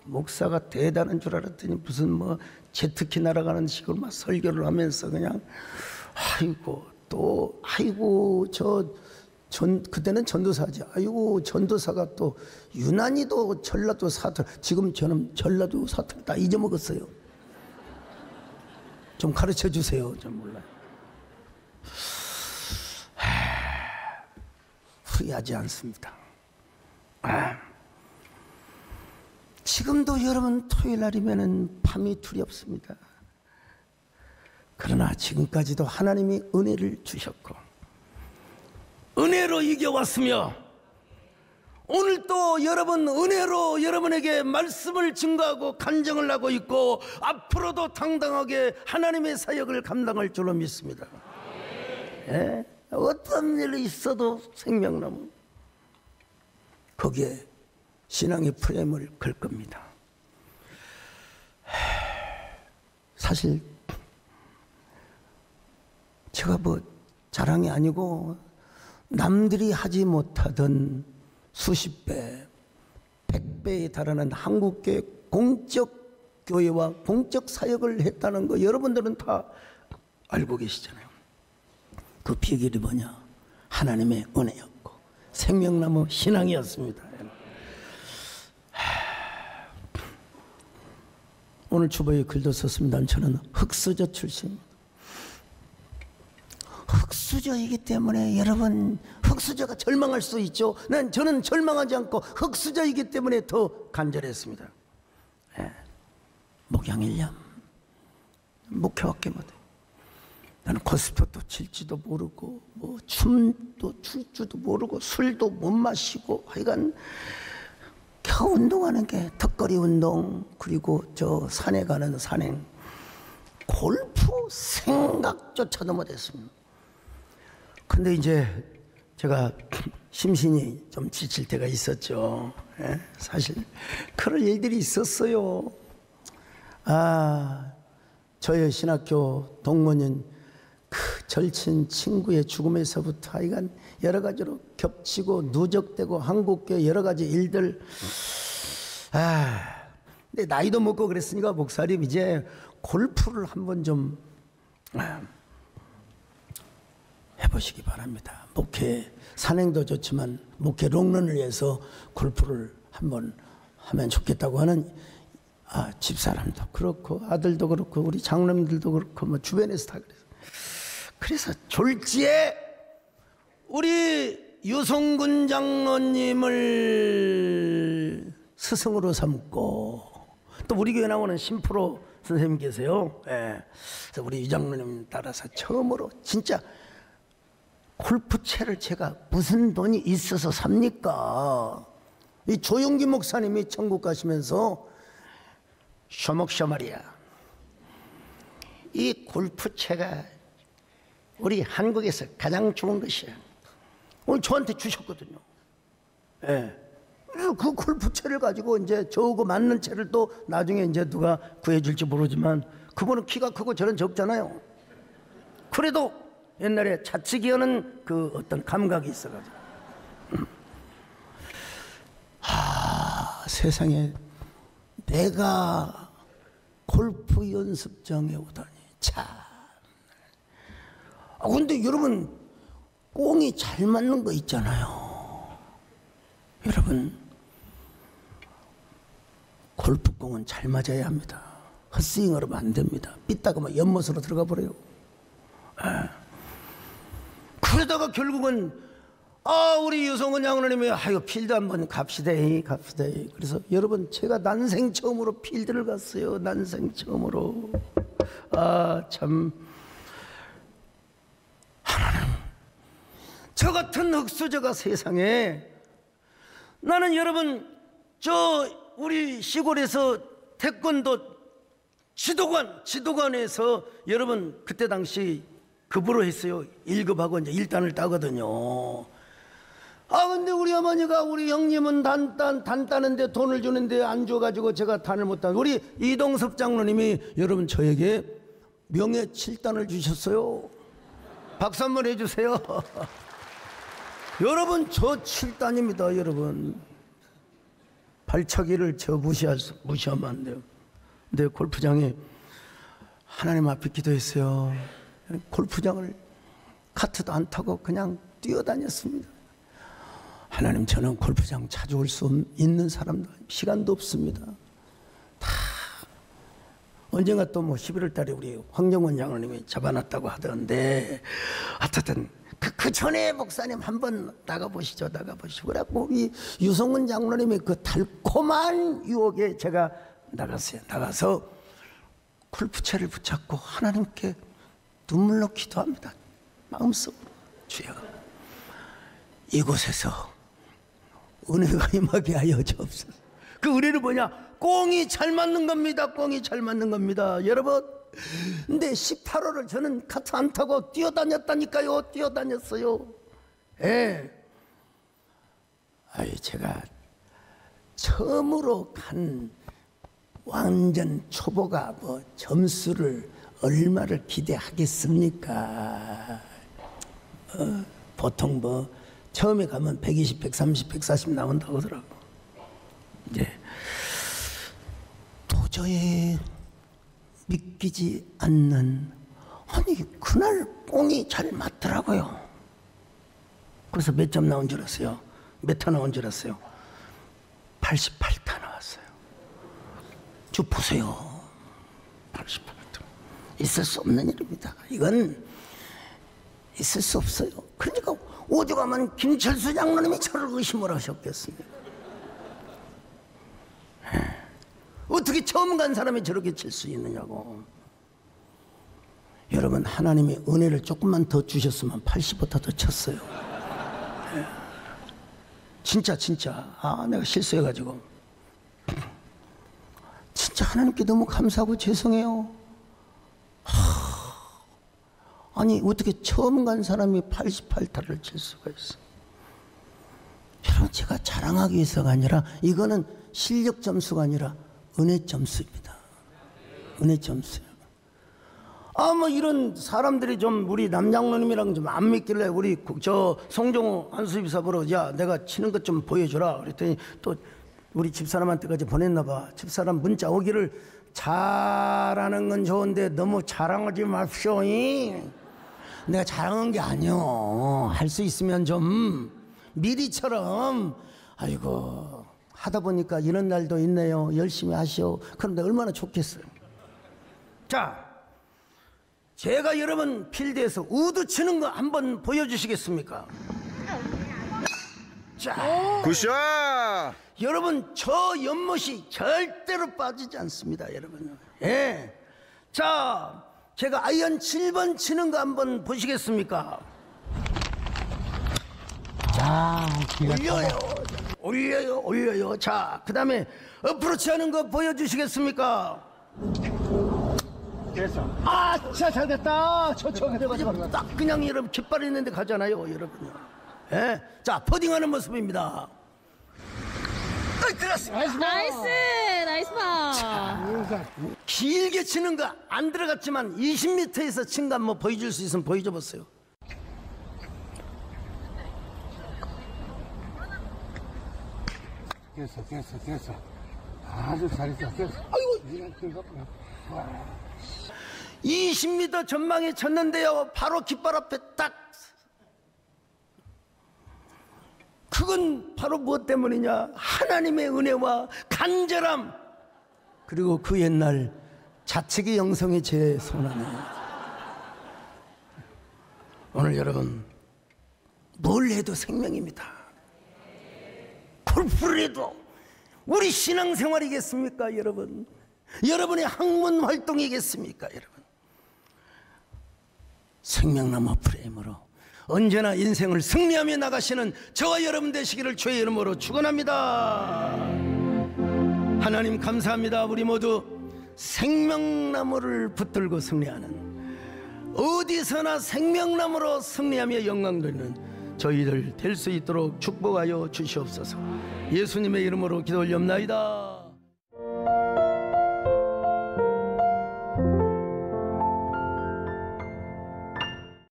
Speaker 1: 목사가 대단한 줄 알았더니 무슨 뭐 제트키 날아가는 식으로 막 설교를 하면서 그냥 그때는 전도사지. 전도사가 또 유난히도 전라도 사투리. 지금 저는 전라도 사투리 다 잊어먹었어요. 좀 가르쳐 주세요. 좀 몰라요. 후회하지 않습니다. 지금도 여러분 토요일 날이면은 밤이 두렵습니다. 그러나 지금까지도 하나님이 은혜를 주셨고 은혜로 이겨왔으며 오늘 또 여러분 은혜로 여러분에게 말씀을 증거하고 간증을 하고 있고 앞으로도 당당하게 하나님의 사역을 감당할 줄로 믿습니다. 어떤 일이 있어도 생명나무 거기에 신앙의 프레임을 걸 겁니다. 사실 제가 뭐 자랑이 아니고 남들이 하지 못하던 수십 배, 100배에 달하는 한국교회 공적 교회와 공적 사역을 했다는 거 여러분들은 다 알고 계시잖아요. 그 비결이 뭐냐? 하나님의 은혜였고 생명나무 신앙이었습니다. 오늘 주보에 글도 썼습니다. 저는 흑수저 출신입니다. 흑수저이기 때문에 여러분 흑수저가 절망할 수 있죠. 저는 절망하지 않고 흑수저이기 때문에 더 간절했습니다. 목양 1년 목회밖에 못해. 나는 고스톱도 칠지도 모르고 뭐 춤도 출 줄도 모르고 술도 못 마시고 하여간 겨우 운동하는 게 턱걸이 운동, 그리고 저 산에 가는 산행, 골프 생각조차도 못했습니다. 근데 이제 제가 심신이 좀 지칠 때가 있었죠. 예? 사실 그럴 일들이 있었어요. 저의 신학교 동문인 그 절친 친구의 죽음에서부터 하여간 여러 가지로 겹치고 누적되고 한국교회 여러 가지 일들. 근데 나이도 먹고 그랬으니까 목사님 이제 골프를 한번 좀 해보시기 바랍니다. 목회 산행도 좋지만 목회 롱런을 위해서 골프를 한번 하면 좋겠다고 하는 집사람도 그렇고 아들도 그렇고 우리 장로님들도 그렇고 뭐 주변에서 다 그래서 졸지에 우리 유성군 장로님을 스승으로 삼고 또 우리 교회 나오는 심프로 선생님 계세요. 예. 그래서 우리 유 장로님 따라서 처음으로 진짜 골프채를 제가 무슨 돈이 있어서 삽니까? 이 조용기 목사님이 천국 가시면서 쇼먹쇼말이야. 이 골프채가 우리 한국에서 가장 좋은 것이야. 오늘 저한테 주셨거든요. 예. 그래서 그 골프채를 가지고 이제 저하고 맞는 채를 또 나중에 이제 누가 구해줄지 모르지만 그분은 키가 크고 저는 적잖아요. 그래도 옛날에 자치기 하는 그 어떤 감각이 있어가지고. 세상에 내가 골프 연습장에 오다니 참. 근데 여러분 꽁이 잘 맞는 거 있잖아요. 여러분 골프공은 잘 맞아야 합니다. 헛스윙을 하면 안 됩니다. 삐다가 막 연못으로 들어가 버려요. 그러다가 결국은 우리 유성은 장로님이 필드 한번 갑시다. 그래서 여러분 제가 난생 처음으로 필드를 갔어요. 난생 처음으로. 참 하나님, 저 같은 흑수저가 세상에. 나는 여러분 우리 시골에서 태권도 지도관에서 여러분 그때 당시 급으로 했어요. 1급하고 이제 1단을 따거든요. 근데 우리 어머니가 우리 형님은 단따는데 돈을 주는데 안 줘가지고 제가 단을 못 따. 우리 이동섭 장로님이 여러분 저에게 명예 7단을 주셨어요. 박수 한번 해주세요. 여러분 저 7단입니다. 여러분 발차기를 무시하면 안 돼요. 근데 골프장에 하나님 앞에 기도했어요. 골프장을 카트도 안 타고 그냥 뛰어다녔습니다. 하나님, 저는 골프장 찾아올 수 있는 사람도 시간도 없습니다. 다 언젠가 또 11월 달에 우리 황정원 장로님이 잡아놨다고 하던데, 하여튼 그 전에 목사님 한번 나가보시죠. 그래갖고 이 유성은 장로님의 그 달콤한 유혹에 제가 나가서 골프채를 붙잡고 하나님께 눈물로 기도합니다. 마음속으로, 주여 이곳에서 은혜가 임하게 하여 주옵소서. 그 은혜는 뭐냐? 꽁이 잘 맞는 겁니다. 꽁이 잘 맞는 겁니다. 여러분, 근데 18호를 저는 카트 안 타고 뛰어다녔다니까요. 뛰어다녔어요. 예. 제가 처음으로 간 완전 초보가 점수를 얼마를 기대하겠습니까? 보통 처음에 가면 120, 130, 140 나온다고 하더라고. 이제 도저히 믿기지 않는, 그날 꽁이 잘 맞더라고요. 그래서 몇 점 나온 줄 아세요? 몇 타 나온 줄 아세요? 88타 나왔어요. 쭉 보세요. 88타. 있을 수 없는 일입니다. 이건 있을 수 없어요. 그러니까 오죽하면 김철수 장로님이 저를 의심을 하셨겠습니까? 어떻게 처음 간 사람이 저렇게 칠 수 있느냐고. 여러분, 하나님이 은혜를 조금만 더 주셨으면 80부터 더 쳤어요. 예. 진짜 내가 실수해가지고 진짜 하나님께 너무 감사하고 죄송해요. 아니 어떻게 처음 간 사람이 88타를 칠 수가 있어. 여러분, 제가 자랑하기 위해서가 아니라 이거는 실력 점수가 아니라 은혜 점수입니다. 은혜 점수요. 뭐 이런 사람들이 좀 우리 남장로님이랑 좀 안 믿길래 우리 저 송종호 한수입사부로 야 내가 치는 것 좀 보여주라 그랬더니 또 우리 집사람한테까지 보냈나 봐. 집사람 문자 오기를 잘하는 건 좋은데 너무 자랑하지 마십시오. 내가 자랑한 게 아니요. 할 수 있으면 좀 미리처럼 아이고 하다 보니까 이런 날도 있네요. 열심히 하시오. 그런데 얼마나 좋겠어요. 자, 제가 여러분 필드에서 우드 치는 거 한번 보여주시겠습니까? 자,
Speaker 4: 굿샷!
Speaker 1: 여러분 저 연못이 절대로 빠지지 않습니다, 여러분. 예. 자, 제가 아이언 7번 치는 거 한번 보시겠습니까? 자, 올려요. 자, 그 다음에 어프로치 하는 거 보여주시겠습니까?
Speaker 4: 됐어.
Speaker 1: 진짜 잘 됐다. 딱 그냥 여러분 깃발 있는데 가잖아요, 여러분. 예. 자, 퍼딩하는 모습입니다.
Speaker 5: 나이스 파.
Speaker 1: 길게 치는 거 안 들어갔지만 20m에서 친 거 한번 보여줄 수 있으면 보여줘 보세요.
Speaker 4: 됐어. 아주 잘했어. 됐어. 아이고.
Speaker 1: 20m 전망에 쳤는데요. 바로 깃발 앞에 딱. 그건 바로 무엇 때문이냐? 하나님의 은혜와 간절함, 그리고 그 옛날 자책의 영성이 제 손 안에. 오늘 여러분 뭘 해도 생명입니다. 골프를 해도 우리 신앙생활이겠습니까, 여러분? 여러분의 학문 활동이겠습니까, 여러분? 생명나무 프레임으로 언제나 인생을 승리하며 나가시는 저와 여러분 되시기를 주의 이름으로 축원합니다. 하나님 감사합니다. 우리 모두 생명나무를 붙들고 승리하는, 어디서나 생명나무로 승리하며 영광 돌리는 저희들 될 수 있도록 축복하여 주시옵소서. 예수님의 이름으로 기도 올리옵나이다.